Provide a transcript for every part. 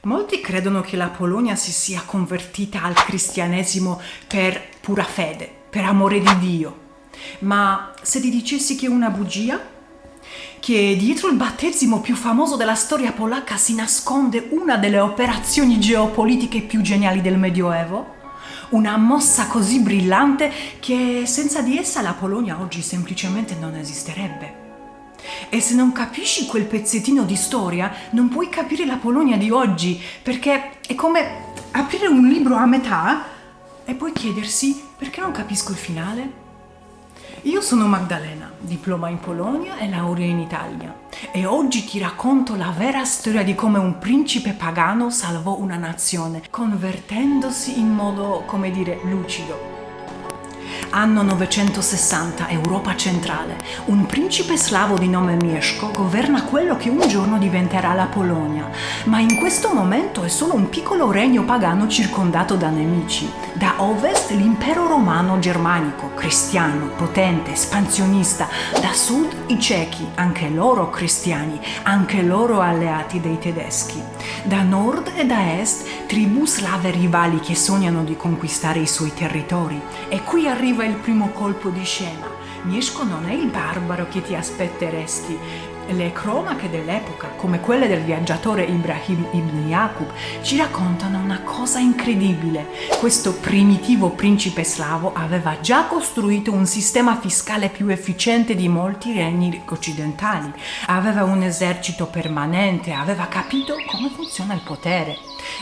Molti credono che la Polonia si sia convertita al cristianesimo per pura fede, per amore di Dio. Ma se ti dicessi che è una bugia? Che dietro il battesimo più famoso della storia polacca si nasconde una delle operazioni geopolitiche più geniali del Medioevo? Una mossa così brillante che senza di essa la Polonia oggi semplicemente non esisterebbe. E se non capisci quel pezzettino di storia, non puoi capire la Polonia di oggi, perché è come aprire un libro a metà e poi chiedersi perché non capisco il finale. Io sono Magdalena, diploma in Polonia e laurea in Italia, e oggi ti racconto la vera storia di come un principe pagano salvò una nazione, convertendosi in modo, lucido. Anno 960, Europa centrale. Un principe slavo di nome Mieszko governa quello che un giorno diventerà la Polonia, ma in questo momento è solo un piccolo regno pagano circondato da nemici. Da ovest l'impero romano germanico, cristiano, potente, espansionista. Da sud i cechi, anche loro cristiani, anche loro alleati dei tedeschi. Da nord e da est tribù slave rivali che sognano di conquistare i suoi territori. E qui arriva il primo colpo di scena. Mieszko non è il barbaro che ti aspetteresti. Le cronache dell'epoca, come quelle del viaggiatore Ibrahim ibn Yaqub, ci raccontano una cosa incredibile. Questo primitivo principe slavo aveva già costruito un sistema fiscale più efficiente di molti regni occidentali. Aveva un esercito permanente, aveva capito come funziona il potere,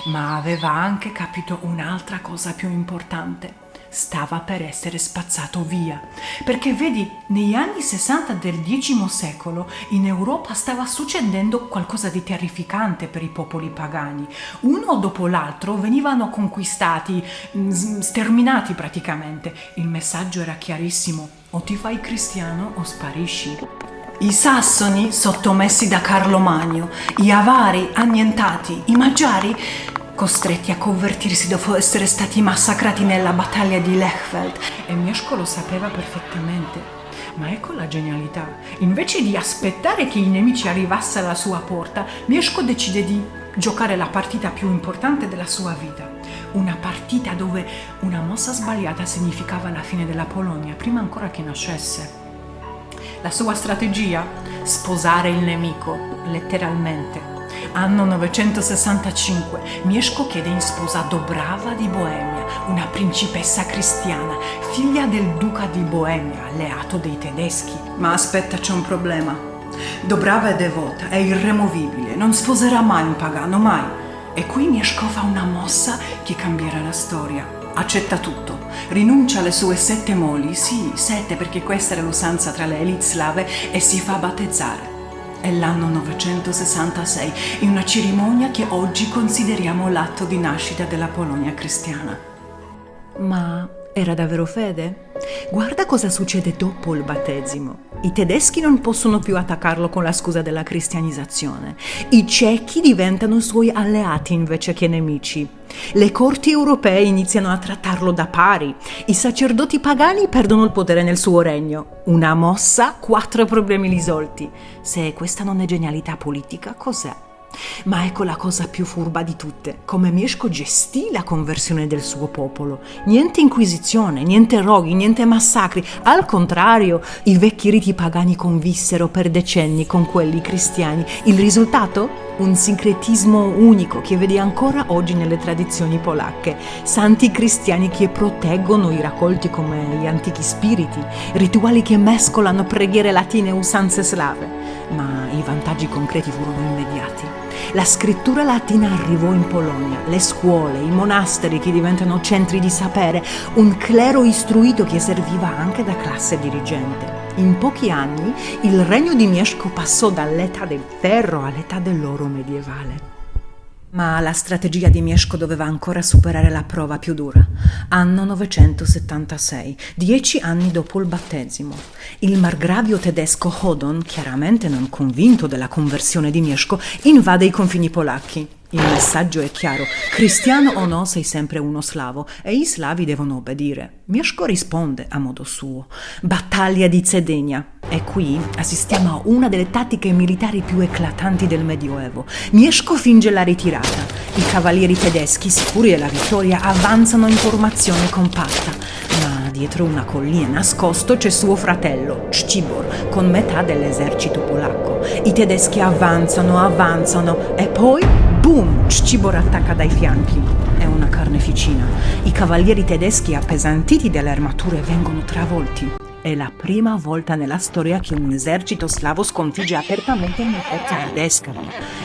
ma aveva anche capito un'altra cosa più importante. Stava per essere spazzato via. Perché vedi, negli anni 60 del X secolo in Europa stava succedendo qualcosa di terrificante per i popoli pagani. Uno dopo l'altro venivano conquistati, sterminati praticamente. Il messaggio era chiarissimo: o ti fai cristiano o sparisci. I Sassoni sottomessi da Carlo Magno, gli Avari annientati, i Magiari costretti a convertirsi dopo essere stati massacrati nella battaglia di Lechfeld. E Mieszko lo sapeva perfettamente. Ma ecco la genialità. Invece di aspettare che i nemici arrivassero alla sua porta, Mieszko decide di giocare la partita più importante della sua vita. Una partita dove una mossa sbagliata significava la fine della Polonia, prima ancora che nascesse. La sua strategia? Sposare il nemico, letteralmente. Anno 965, Mieszko chiede in sposa Dobrava di Boemia, una principessa cristiana, figlia del duca di Boemia, alleato dei tedeschi. Ma aspetta, c'è un problema. Dobrava è devota, è irremovibile, non sposerà mai un pagano, mai. E qui Mieszko fa una mossa che cambierà la storia. Accetta tutto, rinuncia alle sue 7 mogli, sì, 7 perché questa era l'usanza tra le elite slave, e si fa battezzare. È l'anno 966, in una cerimonia che oggi consideriamo l'atto di nascita della Polonia cristiana. Ma era davvero fede? Guarda cosa succede dopo il battesimo. I tedeschi non possono più attaccarlo con la scusa della cristianizzazione. I cechi diventano suoi alleati invece che nemici. Le corti europee iniziano a trattarlo da pari. I sacerdoti pagani perdono il potere nel suo regno. Una mossa, 4 problemi risolti. Se questa non è genialità politica, cos'è? Ma ecco la cosa più furba di tutte, come Mieszko gestì la conversione del suo popolo. Niente inquisizione, niente roghi, niente massacri. Al contrario, i vecchi riti pagani convissero per decenni con quelli cristiani. Il risultato? Un sincretismo unico che vedi ancora oggi nelle tradizioni polacche. Santi cristiani che proteggono i raccolti come gli antichi spiriti, rituali che mescolano preghiere latine e usanze slave. Ma i vantaggi concreti furono immediati. La scrittura latina arrivò in Polonia, le scuole, i monasteri che diventano centri di sapere, un clero istruito che serviva anche da classe dirigente. In pochi anni il regno di Mieszko passò dall'età del ferro all'età dell'oro medievale. Ma la strategia di Mieszko doveva ancora superare la prova più dura. Anno 976, 10 anni dopo il battesimo. Il margravio tedesco Hodon, chiaramente non convinto della conversione di Mieszko, invade i confini polacchi. Il messaggio è chiaro: cristiano o no, sei sempre uno slavo e i slavi devono obbedire. Mieszko risponde a modo suo. Battaglia di Cedenia. E qui assistiamo a una delle tattiche militari più eclatanti del Medioevo. Mieszko finge la ritirata. I cavalieri tedeschi, sicuri della vittoria, avanzano in formazione compatta, ma dietro una collina nascosto c'è suo fratello, Ctibor, con metà dell'esercito polacco. I tedeschi avanzano e poi, boom, Ctibor attacca dai fianchi. È una carneficina. I cavalieri tedeschi, appesantiti dalle armature, vengono travolti. È la prima volta nella storia che un esercito slavo sconfigge apertamente una forza tedesca.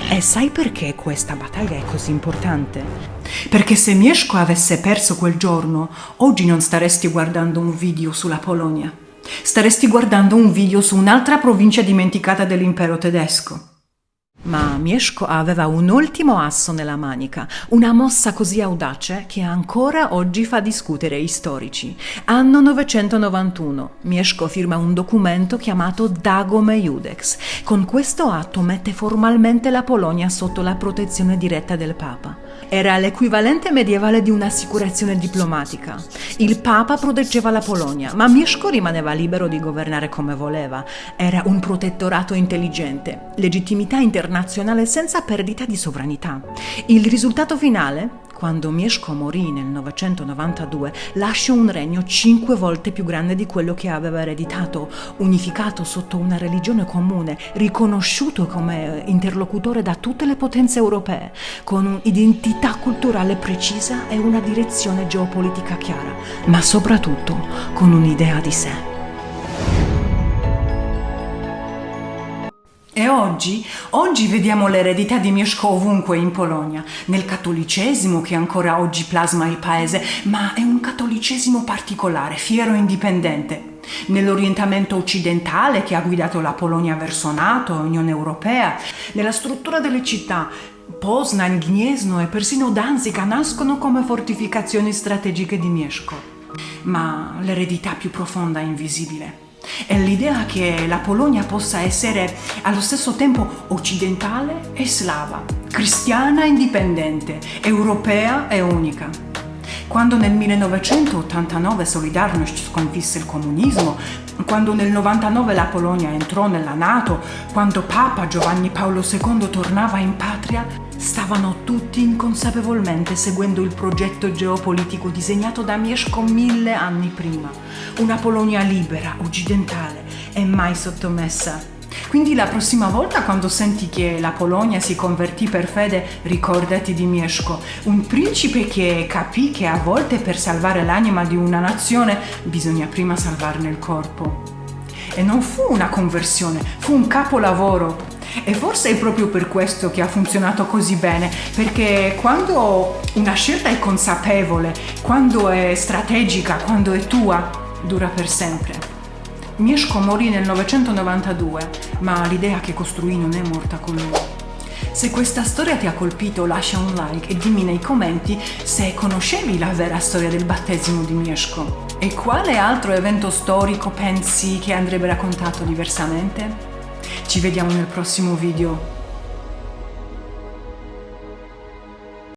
E sai perché questa battaglia è così importante? Perché se Mieszko avesse perso quel giorno, oggi non staresti guardando un video sulla Polonia. Staresti guardando un video su un'altra provincia dimenticata dell'impero tedesco. Ma Mieszko aveva un ultimo asso nella manica, una mossa così audace che ancora oggi fa discutere i storici. Anno 991, Mieszko firma un documento chiamato Dagome Iudex. Con questo atto mette formalmente la Polonia sotto la protezione diretta del Papa. Era l'equivalente medievale di un'assicurazione diplomatica. Il Papa proteggeva la Polonia, ma Mieszko rimaneva libero di governare come voleva. Era un protettorato intelligente, legittimità internazionale senza perdita di sovranità. Il risultato finale? Quando Mieszko morì nel 992, lasciò un regno 5 volte più grande di quello che aveva ereditato, unificato sotto una religione comune, riconosciuto come interlocutore da tutte le potenze europee, con un'identità culturale precisa e una direzione geopolitica chiara, ma soprattutto con un'idea di sé. E oggi vediamo l'eredità di Mieszko ovunque in Polonia, nel cattolicesimo che ancora oggi plasma il paese, ma è un cattolicesimo particolare, fiero e indipendente, nell'orientamento occidentale che ha guidato la Polonia verso NATO e Unione Europea, nella struttura delle città. Poznań, Gniezno e persino Danzica nascono come fortificazioni strategiche di Mieszko. Ma l'eredità più profonda è invisibile. È l'idea che la Polonia possa essere allo stesso tempo occidentale e slava, cristiana e indipendente, europea e unica. Quando nel 1989 Solidarność sconfisse il comunismo, quando nel 99 la Polonia entrò nella NATO, quando Papa Giovanni Paolo II tornava in patria, stavano tutti inconsapevolmente seguendo il progetto geopolitico disegnato da Mieszko 1000 anni prima. Una Polonia libera, occidentale e mai sottomessa. Quindi la prossima volta quando senti che la Polonia si convertì per fede, ricordati di Mieszko, un principe che capì che a volte per salvare l'anima di una nazione bisogna prima salvarne il corpo. E non fu una conversione, fu un capolavoro. E forse è proprio per questo che ha funzionato così bene, perché quando una scelta è consapevole, quando è strategica, quando è tua, dura per sempre. Mieszko morì nel 992, ma l'idea che costruì non è morta con lui. Se questa storia ti ha colpito, lascia un like e dimmi nei commenti se conoscevi la vera storia del battesimo di Mieszko. E quale altro evento storico pensi che andrebbe raccontato diversamente? Ci vediamo nel prossimo video.